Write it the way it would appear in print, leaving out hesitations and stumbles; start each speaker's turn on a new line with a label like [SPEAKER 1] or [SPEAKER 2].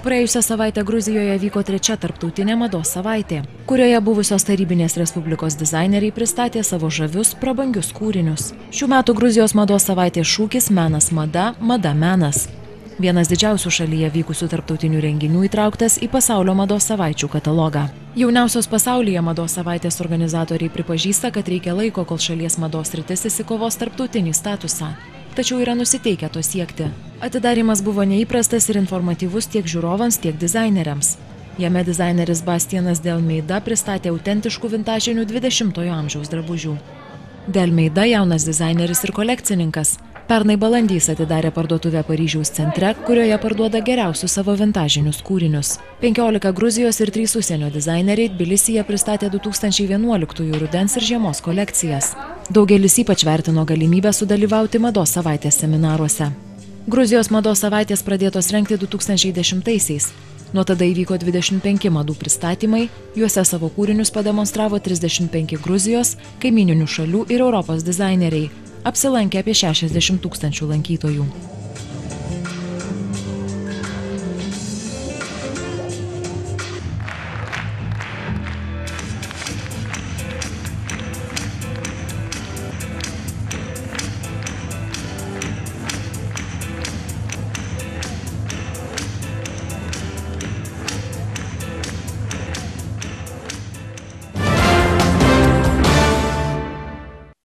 [SPEAKER 1] Praėjusią savaitę Gruzijoje vyko 3. tarptautinė mados savaitė, kurioje buvusios Tarybinės Respublikos dizaineriai pristatė savo žavius, prabangius kūrinius. Šių metų Gruzijos mados savaitės šūkis Menas mada, mada menas. Vienas didžiausių šalyje vykusių tarptautinių renginių įtrauktas į pasaulio mados savaičių katalogą. Jauniausios pasaulyje mados savaitės organizatoriai pripažįsta, kad reikia laiko, kol šalies mados sritis įsikovos tarptautinį statusą. Tačiau yra nusiteikę to siekti. Atidarymas buvo neįprastas ir informatyvus tiek žiūrovams, tiek dizaineriams. Jame dizaineris Bastianas de Almeida pristatė autentiškų vintažinių 20-ojo amžiaus drabužių. De Almeida jaunas dizaineris ir kolekcininkas. Pernai balandį atidarė parduotuvę Paryžiaus centre, kurioje parduoda geriausius savo vintažinius kūrinius. 15 Gruzijos ir 3 užsienio dizaineriai Tbilisyje pristatė 2011 rudens ir žiemos kolekcijas. Daugelis ypač vertino galimybę sudalyvauti mados savaitės seminaruose. Gruzijos mados savaitės pradėtos rengti 2010-aisiais. Nuo tada įvyko 25 madų pristatymai, juose savo kūrinius pademonstravo 35 Gruzijos, kaimyninių šalių ir Europos dizaineriai. Apsilankė apie 60 000 lankytojų.